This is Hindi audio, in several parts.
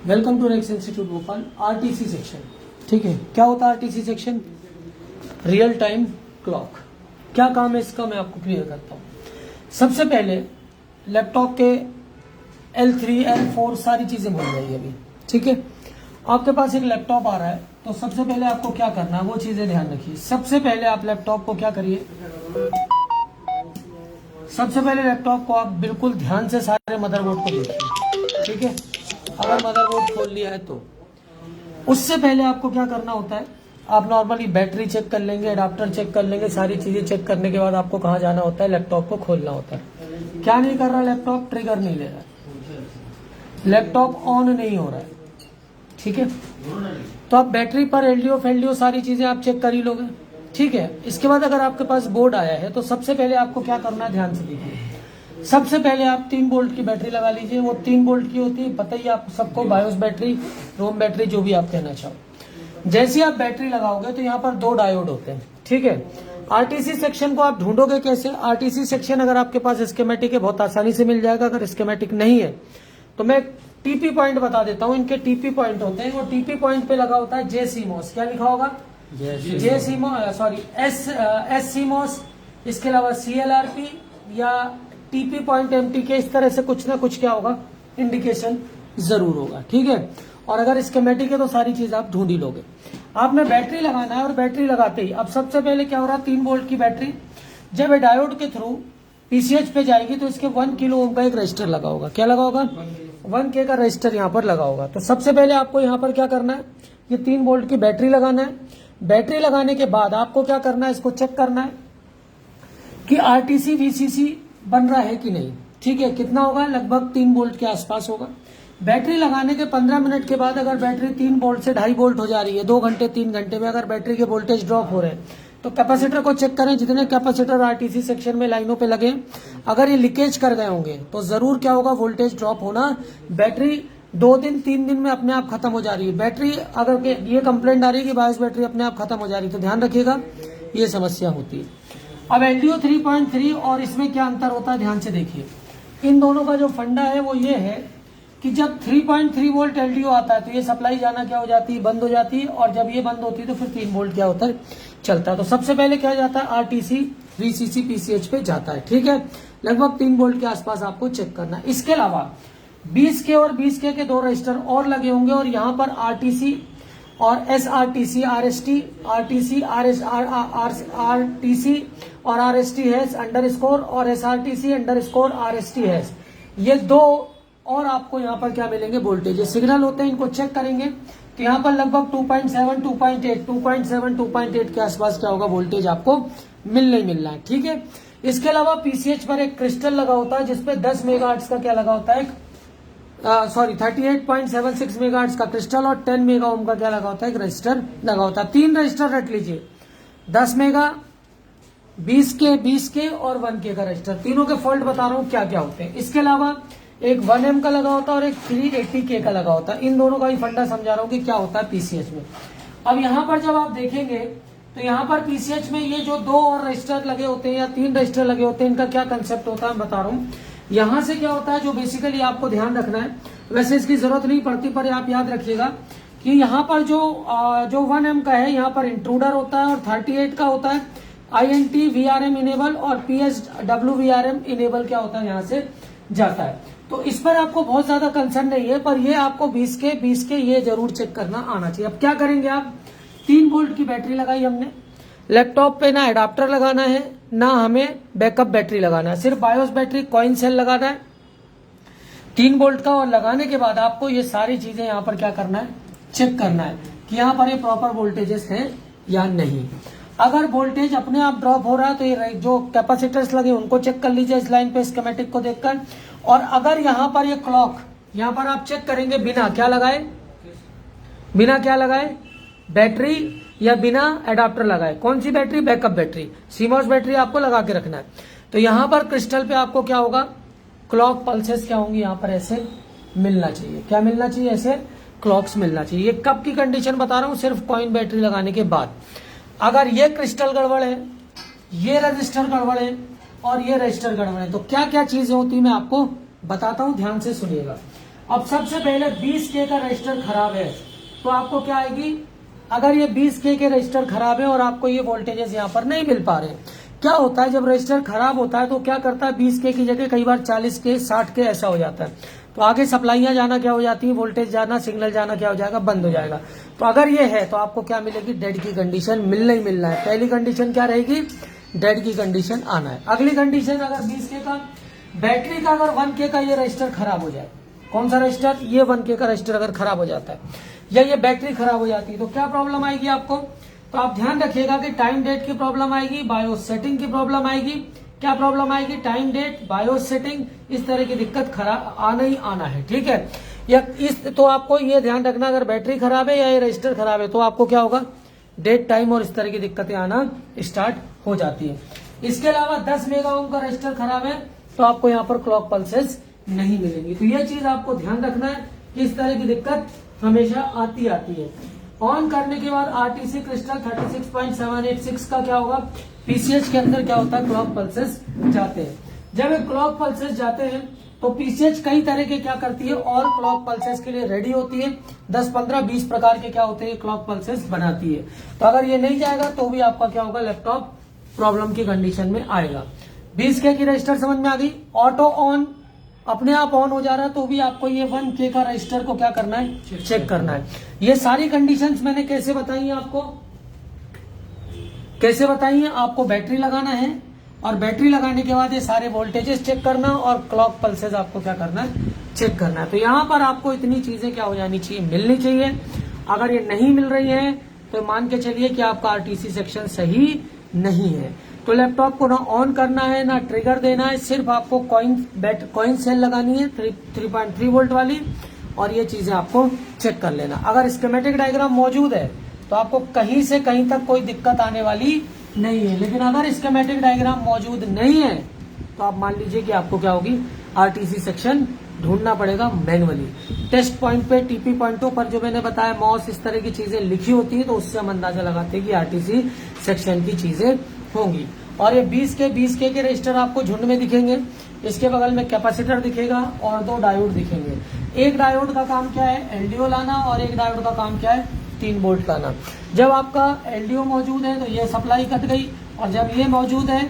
Welcome to next institute Bhopal. RTC section, ठीक है। क्या होता है RTC section? Real time clock. क्या काम है इसका, मैं आपको क्लियर करता हूँ। सबसे पहले लैपटॉप के L3 L4 सारी चीजें मिल जाएगी अभी, ठीक है। आपके पास एक लैपटॉप आ रहा है, तो सबसे पहले आपको क्या करना है वो चीजें ध्यान रखिए। सबसे पहले आप लैपटॉप को क्या करिए, सबसे पहले लैपटॉप को आप बिल्कुल ध्यान से सारे मदरबोर्ड को देखिए, ठीक है। अगर मदरबोर्ड खोल लिया है तो उससे पहले आपको क्या करना होता है, आप नॉर्मली बैटरी चेक कर लेंगे, अडाप्टर चेक कर लेंगे, सारी चीजें चेक करने के बाद आपको कहाँ जाना होता है, लैपटॉप को खोलना होता है। क्या नहीं कर रहा लैपटॉप? ट्रिगर नहीं ले रहा, लैपटॉप ऑन नहीं हो रहा है, ठीक है। तो आप बैटरी पर एलडीओ फेलडीओ सारी चीजें आप चेक कर ही लोगे, ठीक है। इसके बाद अगर आपके पास बोर्ड आया है तो सबसे पहले आपको क्या करना है, ध्यान से देखिए। सबसे पहले आप 3 वोल्ट की बैटरी लगा लीजिए। वो 3 वोल्ट की होती है, पता ही आप सबको, बायोस बैटरी, रोम बैटरी, जो भी आप कहना चाहो। जैसे आप बैटरी लगाओगे तो यहाँ पर 2 डायोड होते हैं, ठीक है। आरटीसी सेक्शन को आप ढूंढोगे कैसे? आरटीसी सेक्शन अगर आपके पास स्कीमेटिक है बहुत आसानी से मिल जाएगा। अगर स्कीमेटिक नहीं है तो मैं टीपी पॉइंट बता देता हूँ। इनके टीपी पॉइंट होते हैं, वो टीपी पॉइंट पे लगा होता है JCMOS। क्या लिखा होगा? JCMOS, sorry SCMOS। इसके अलावा CLRP या टीपी पॉइंट MTK, इस तरह से कुछ ना कुछ क्या होगा, इंडिकेशन जरूर होगा, ठीक है। और अगर स्कीमेटिक है तो सारी चीज आप ढूंढ ही लोगे। आपने बैटरी लगाना है और बैटरी लगाते ही अब सबसे पहले क्या हो रहा है, 3 वोल्ट की बैटरी जब डायोड के थ्रू पीसीएच पे जाएगी तो इसके 1 किलो ओम का एक रजिस्टर लगा होगा। क्या लगा होगा? 1K का रजिस्टर यहाँ पर लगा होगा। तो सबसे पहले आपको यहाँ पर क्या करना है, ये 3 वोल्ट की बैटरी लगाना है। बैटरी लगाने के बाद आपको क्या करना है, इसको चेक करना है कि आरटीसी VCC बन रहा है कि नहीं, ठीक है। कितना होगा? लगभग 3 वोल्ट के आसपास होगा। बैटरी लगाने के 15 मिनट के बाद अगर बैटरी 3 वोल्ट से 2.5 वोल्ट हो जा रही है, 2 घंटे 3 घंटे में अगर बैटरी के वोल्टेज ड्रॉप हो रहे हैं तो कैपेसिटर को चेक करें। जितने कैपेसिटर आरटीसी सेक्शन में लाइनों पे लगे, अगर ये लीकेज कर गए होंगे तो जरूर क्या होगा, वोल्टेज ड्रॉप होना। बैटरी 2 दिन 3 दिन में अपने आप खत्म हो जा रही है। बैटरी अगर ये कंप्लेंट आ रही है कि बायोस बैटरी अपने आप खत्म हो जा रही है तो ध्यान रखिएगा, ये समस्या होती है। अब LDO 3.3 और इसमें क्या अंतर होता है, ध्यान से देखिए। इन दोनों का जो फंडा है वो ये है कि जब 3.3 वोल्ट LDO आता है तो ये सप्लाई जाना क्या हो जाती है, बंद हो जाती है। और जब ये बंद होती है तो फिर 3 वोल्ट क्या होता है, चलता है। तो सबसे पहले क्या जाता है, आरटीसी VCC PCH पे जाता है, ठीक है। लगभग 3 वोल्ट के आसपास आपको चेक करना है। इसके अलावा 20K और 20K के 2 रजिस्टर और लगे होंगे और यहाँ पर आरटीसी और SRTC RST RTC RTC और RST हैश अंडरस्कोर और SRTC अंडरस्कोर RST हैश, ये 2 और आपको यहाँ पर क्या मिलेंगे, वोल्टेज सिग्नल होते हैं। इनको चेक करेंगे तो यहाँ पर लगभग 2.7 2.8 के आसपास क्या होगा, वोल्टेज आपको मिलना ही मिलना है, ठीक है। इसके अलावा पीसीएच पर एक क्रिस्टल लगा होता है जिसपे 10 मेगाहर्ट्ज का क्या लगा होता है, 38.76 मेगाहर्ट्ज का क्रिस्टल और 10 मेगा ओम का क्या लगा होता है, एक रजिस्टर लगा होता है। 3 रजिस्टर रख लीजिए, 10 मेगा, 20K और 1K का रजिस्टर। तीनों के फॉल्ट बता रहा हूँ क्या क्या होते हैं। इसके अलावा एक 1M का लगा होता है और एक 380K का लगा होता है। इन दोनों का ही फंडा समझा रहा हूँ कि क्या होता है पीसीएच में। अब यहाँ पर जब आप देखेंगे तो यहाँ पर पीसीएच में ये जो 2 और रजिस्टर लगे होते हैं या 3 रजिस्टर लगे होते हैं, इनका क्या कंसेप्ट होता है बता रहा हूँ। यहाँ से क्या होता है, जो बेसिकली आपको ध्यान रखना है, वैसे इसकी जरूरत नहीं पड़ती पर आप याद रखिएगा कि यहाँ पर जो 1M का है यहाँ पर इंट्रूडर होता है और 38 का होता है INT VRM इनेबल और PSW VRM इनेबल क्या होता है, यहाँ से जाता है। तो इस पर आपको बहुत ज्यादा कंसर्न नहीं है, पर ये आपको 20K ये जरूर चेक करना आना चाहिए। अब क्या करेंगे आप, 3 वोल्ट की बैटरी लगाई हमने, लैपटॉप पे ना एडाप्टर लगाना है ना हमें बैकअप बैटरी लगाना है, सिर्फ बायोस बैटरी कॉइन सेल लगाना है 3 वोल्ट का। और लगाने के बाद आपको ये सारी चीजें यहाँ पर क्या करना है, चेक करना है कि यहाँ पर ये प्रॉपर वोल्टेजेस हैं या नहीं। अगर वोल्टेज अपने आप ड्रॉप हो रहा है तो ये जो कैपेसिटर्स लगे उनको चेक कर लीजिए इस लाइन पे स्कीमेटिक को देखकर। और अगर यहाँ पर ये क्लॉक, यहाँ पर आप चेक करेंगे बिना क्या लगाए बैटरी या बिना एडाप्टर लगाए, कौन सी battery, backup battery, CMOS battery आपको लगा के रखना है। तो यहाँ पर क्रिस्टल पे आपको क्या होगा, क्लॉक पल्सेस क्या होंगी, यहाँ पर ऐसे मिलना चाहिए। क्या मिलना चाहिए, ऐसे क्लॉक्स मिलना चाहिए। ये कब की कंडीशन बता रहा हूँ, सिर्फ कॉइन बैटरी लगाने के बाद। अगर ये क्रिस्टल गड़बड़ है, ये रजिस्टर गड़बड़ है और ये रजिस्टर गड़बड़ है तो क्या क्या चीजें होती है मैं आपको बताता हूं, ध्यान से सुनिएगा। अब सबसे पहले 20K का रजिस्टर खराब है तो आपको क्या आएगी, अगर ये 20K के रजिस्टर खराब है और आपको ये वोल्टेजेस यहाँ पर नहीं मिल पा रहे, क्या होता है जब रजिस्टर खराब होता है तो क्या करता है 20K की जगह कई बार 40K 60K ऐसा हो जाता है, तो आगे सप्लाइयां जाना क्या हो जाती है, वोल्टेज जाना, सिग्नल जाना क्या हो जाएगा, बंद हो जाएगा। तो अगर ये है तो आपको क्या मिलेगी, डेड की कंडीशन मिलना ही मिलना है। पहली कंडीशन क्या रहेगी, डेड की कंडीशन आना है। अगली कंडीशन अगर 20K का बैटरी का अगर 1K का ये रजिस्टर खराब हो जाए, कौन सा रजिस्टर, ये 1K का रजिस्टर अगर खराब हो जाता है या ये बैटरी खराब हो जाती है तो क्या प्रॉब्लम आएगी आपको, तो आप ध्यान रखिएगा कि टाइम डेट की प्रॉब्लम आएगी, बायोस सेटिंग की प्रॉब्लम आएगी। क्या प्रॉब्लम आएगी, टाइम डेट, बायोस सेटिंग, इस तरह की दिक्कत खराब आना ही आना है, ठीक है। या इस तो आपको ये ध्यान रखना, अगर बैटरी खराब है या ये रजिस्टर खराब है तो आपको क्या होगा, डेट, टाइम और इस तरह की दिक्कतें आना स्टार्ट हो जाती है। इसके अलावा 10 मेगा ओम का रजिस्टर खराब है तो आपको यहाँ पर क्लॉक पल्सेस नहीं मिलेंगी। तो ये चीज आपको ध्यान रखना है कि इस तरह की दिक्कत हमेशा आती है। ऑन करने के बाद आरटीसी क्रिस्टल 36.786 का क्या होगा, पीसीएच के अंदर क्या होता है, क्लॉक पल्सेस जाते हैं। जब ये क्लॉक पल्सेस जाते हैं तो पीसीएच कई तरह के क्या करती है और क्लॉक पल्सेस के लिए रेडी होती है, 10, 15, 20 प्रकार के क्या होते हैं क्लॉक पल्सेस बनाती है। तो अगर ये नहीं जाएगा तो भी आपका क्या होगा, लैपटॉप प्रॉब्लम की कंडीशन में आएगा। 20K की रजिस्टर समझ में आ गई, ऑटो ऑन अपने आप ऑन हो जा रहा है तो भी आपको ये 1K का रजिस्टर को क्या करना है, चेक करना है। ये सारी कंडीशंस मैंने कैसे बताई है आपको, कैसे बताई है, आपको बैटरी लगाना है और बैटरी लगाने के बाद ये सारे वोल्टेजेस चेक करना और क्लॉक पल्सेस आपको क्या करना है, चेक करना है। तो यहाँ पर आपको इतनी चीजें क्या हो जानी चाहिए, मिलनी चाहिए। अगर ये नहीं मिल रही है तो मान के चलिए कि आपका आरटीसी सेक्शन सही नहीं है। तो लैपटॉप को ना ऑन करना है ना ट्रिगर देना है, सिर्फ आपको कॉइन सेल लगानी है 3.3 वोल्ट वाली, और ये चीजें आपको चेक कर लेना। अगर स्कीमेटिक डायग्राम मौजूद है तो आपको कहीं से कहीं तक कोई दिक्कत आने वाली नहीं है, लेकिन अगर स्कीमेटिक डायग्राम मौजूद नहीं है तो आप मान लीजिए कि आपको क्या होगी, आरटीसी सेक्शन ढूंढना पड़ेगा मैनुअली। टेस्ट पॉइंट पे, टीपी पॉइंटों पर जो मैंने बताया मॉस इस तरह की चीजें लिखी होती है तो उससे हम अंदाजा लगाते हैं कि आरटीसी सेक्शन की चीजें होंगी। और ये 20K के रजिस्टर आपको झुंड में दिखेंगे, इसके बगल में कैपेसिटर दिखेगा और 2 डायोड दिखेंगे। एक डायोड का काम क्या है, एलडीओ लाना, और एक डायोड का काम क्या है, 3 वोल्ट लाना। जब आपका एलडीओ मौजूद है तो ये सप्लाई कट गई, और जब ये मौजूद है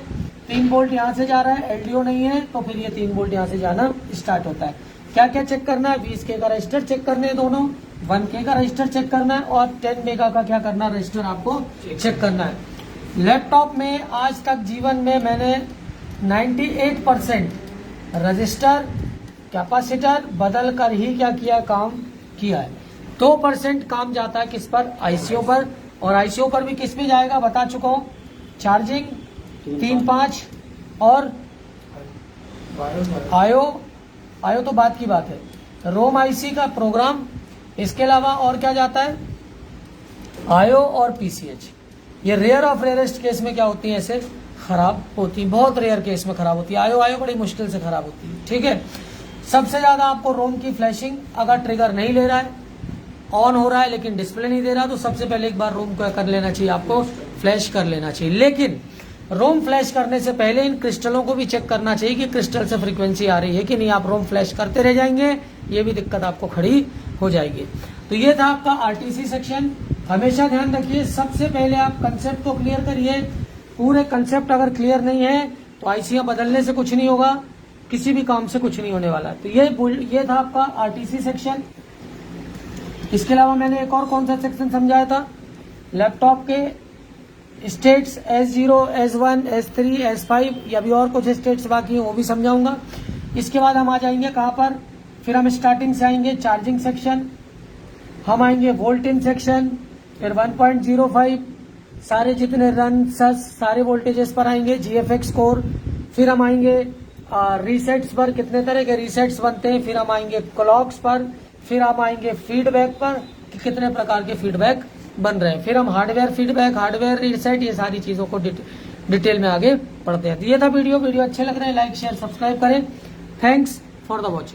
3 वोल्ट यहाँ से जा रहा है, एलडीओ नहीं है तो फिर ये 3 वोल्ट यहाँ से जाना स्टार्ट होता है। क्या क्या चेक करना है, 20K का रजिस्टर चेक करने हैं दोनों, 1K का रजिस्टर चेक करना है और 10 मेगा का क्या करना है, रजिस्टर आपको चेक करना है। लैपटॉप में आज तक जीवन में मैंने 98% रजिस्टर कैपेसिटर बदल कर ही क्या किया, काम किया है। 2% काम जाता है किस पर, आईसीओ पर, और आईसीओ पर भी किस पे जाएगा बता चुका हूँ, चार्जिंग 3-5 और आयो तो बात की बात है, रोम आईसी का प्रोग्राम। इसके अलावा और क्या जाता है, आयो और पीसीएच। ये रेयर ऑफ रेयरेस्ट केस में क्या होती है, ऐसे खराब होती है, बहुत रेयर केस में खराब होती है। आयो बड़ी मुश्किल से खराब होती है, ठीक है। सबसे ज्यादा आपको रोम की फ्लैशिंग, अगर ट्रिगर नहीं ले रहा है, ऑन हो रहा है लेकिन डिस्प्ले नहीं दे रहा, तो सबसे पहले एक बार रोम को कर लेना चाहिए, आपको फ्लैश कर लेना चाहिए। लेकिन रोम फ्लैश करने से पहले इन क्रिस्टलों को भी चेक करना चाहिए कि क्रिस्टल से फ्रीक्वेंसी आ रही है कि नहीं। आप रोम फ्लैश करते रह जाएंगे, ये भी दिक्कत आपको खड़ी हो जाएगी। तो ये था आपका आरटीसी सेक्शन। हमेशा ध्यान रखिए, सबसे पहले आप कंसेप्ट को क्लियर करिए। पूरे कंसेप्ट अगर क्लियर नहीं है तो आईसीआं बदलने से कुछ नहीं होगा, किसी भी काम से कुछ नहीं होने वाला। तो ये था आपका आरटीसी सेक्शन। इसके अलावा मैंने एक और कौन सा सेक्शन समझाया था, लैपटॉप के states S0, S1, S3, S5, या भी और कुछ स्टेट्स बाकी हैं वो भी समझाऊंगा। इसके बाद हम आ जाएंगे कहाँ पर, फिर हम स्टार्टिंग से आएंगे चार्जिंग सेक्शन, हम आएंगे वोल्टेज सेक्शन, फिर 1.05 सारे जितने रन सस सारे वोल्टेजेस पर आएंगे, GFX कोर, फिर हम आएंगे रीसेट्स पर, कितने तरह के रीसेट्स बनते हैं, फिर हम आएंगे क्लॉक्स पर, फिर हम आएंगे फीडबैक पर कि कितने प्रकार के फीडबैक बन रहे हैं, फिर हम हार्डवेयर फीडबैक, हार्डवेयर रीसेट, ये सारी चीजों को डिटेल में आगे पढ़ते हैं। तो ये था वीडियो अच्छे लग रहे हैं लाइक शेयर सब्सक्राइब करें। Thanks for the watching.